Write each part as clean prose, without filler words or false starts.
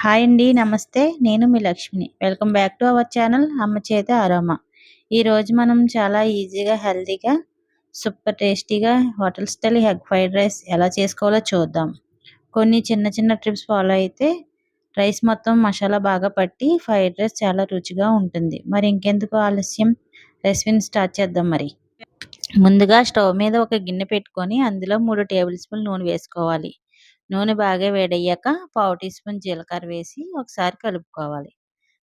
Hi అండి. నమస్తే. నేను మీ లక్ష్మిని. Welcome back to our channel అమ్మ చేతి ఆరోమా. ఈరోజు మనం చాలా ఈజీగా, హెల్తీగా, సూపర్ టేస్టీగా hotel style egg fried rice ఎలా చేసుకోవాలో చూద్దాం. కొన్ని చిన్న చిన్న ట్రిప్స్ ఫాలో అయితే రైస్ మొత్తం మసాలా బాగా పట్టి ఫ్రైడ్ రైస్ చాలా రుచిగా ఉంటుంది. మరి ఇంకెందుకు ఆలస్యం, రెసిపీని స్టార్ట్ చేద్దాం మరి. ముందుగా స్టవ్ మీద ఒక గిన్నె పెట్టుకొని అందులో 3 టేబుల్ స్పూన్ల నూనె వేసుకోవాలి. నూనె బాగా వేడయ్యాక పావు టీ స్పూన్ జీలకర్ర వేసి ఒకసారి కలుపుకోవాలి.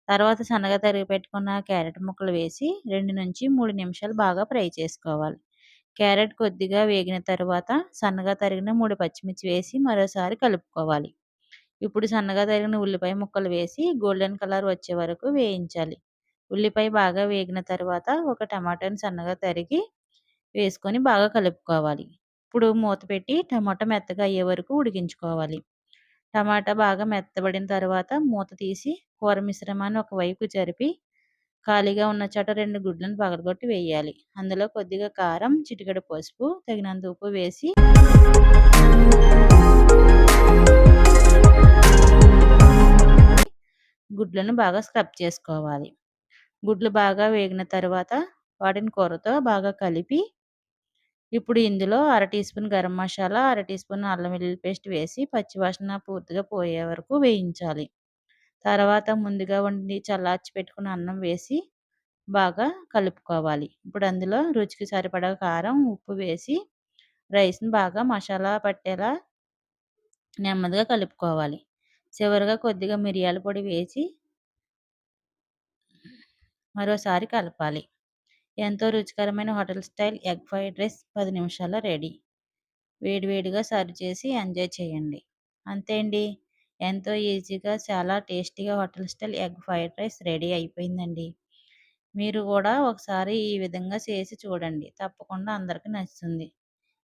తర్వాత సన్నగా తరిగి పెట్టుకున్న క్యారెట్ ముక్కలు వేసి 2-3 నిమిషాలు బాగా ఫ్రై చేసుకోవాలి. క్యారెట్ కొద్దిగా వేగిన తర్వాత సన్నగా తరిగిన 3 పచ్చిమిర్చి వేసి మరోసారి కలుపుకోవాలి. ఇప్పుడు సన్నగా తరిగిన ఉల్లిపాయ ముక్కలు వేసి గోల్డెన్ కలర్ వచ్చే వరకు వేయించాలి. ఉల్లిపాయ బాగా వేగిన తర్వాత ఒక టమాటాని సన్నగా తరిగి వేసుకొని బాగా కలుపుకోవాలి. ఇప్పుడు మూత పెట్టి టమాటా మెత్తగా అయ్యే వరకు ఉడికించుకోవాలి. టమాటా బాగా మెత్తబడిన తర్వాత మూత తీసి కూర మిశ్రమాన్ని ఒకవైపు జరిపి ఖాళీగా ఉన్న చోట 2 గుడ్లను పగలగొట్టి వేయాలి. అందులో కొద్దిగా కారం, చిటికెడు పసుపు, తగినంత ఉప్పు వేసి గుడ్లను బాగా స్క్రబ్ చేసుకోవాలి. గుడ్లు బాగా వేగిన తర్వాత వాటిని కూరతో బాగా కలిపి ఇప్పుడు ఇందులో అర టీ స్పూన్ గరం మసాలా, అర టీ స్పూన్ అల్లం వెల్లుల్లి పేస్ట్ వేసి పచ్చివాసన పూర్తిగా పోయే వరకు వేయించాలి. తర్వాత ముందుగా వండి చల్లార్చి పెట్టుకున్న అన్నం వేసి బాగా కలుపుకోవాలి. ఇప్పుడు అందులో రుచికి సరిపడా కారం, ఉప్పు వేసి రైస్‌ని బాగా మసాలా పట్టేలా నెమ్మదిగా కలుపుకోవాలి. చివరగా కొద్దిగా మిరియాల పొడి వేసి మరోసారి కలపాలి. ఎంతో రుచికరమైన hotel style egg fried rice 10 నిమిషాల్లో రెడీ. వేడివేడిగా సర్వ్ చేసి ఎంజాయ్ చేయండి. అంతే అండి. ఎంతో ఈజీగా చాలా టేస్టీగా hotel style egg fried rice ready అయిపోయిందండి. మీరు కూడా ఒకసారి ఈ విధంగా చేసి చూడండి. తప్పకుండా అందరికీ నచ్చుతుంది.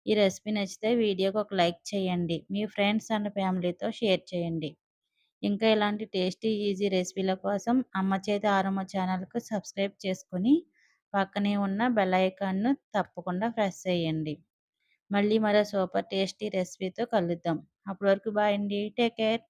ఈ రెసిపీ నచ్చితే వీడియోకి ఒక లైక్ చేయండి. మీ ఫ్రెండ్స్ అండ్ ఫ్యామిలీతో షేర్ చేయండి. ఇంకా ఇలాంటి టేస్టీ ఈజీ రెసిపీల కోసం అమ్మ చేతి ఆరోమా ఛానల్‌కు సబ్స్క్రైబ్ చేసుకొని పక్కనే ఉన్న బెల్ ఐకాన్‌ను తప్పకుండా ప్రెస్ చేయండి. మళ్ళీ మరో సూపర్ టేస్టీ రెసిపీతో కలుద్దాం. అప్పటి వరకు బాయ్ అండి. Take care.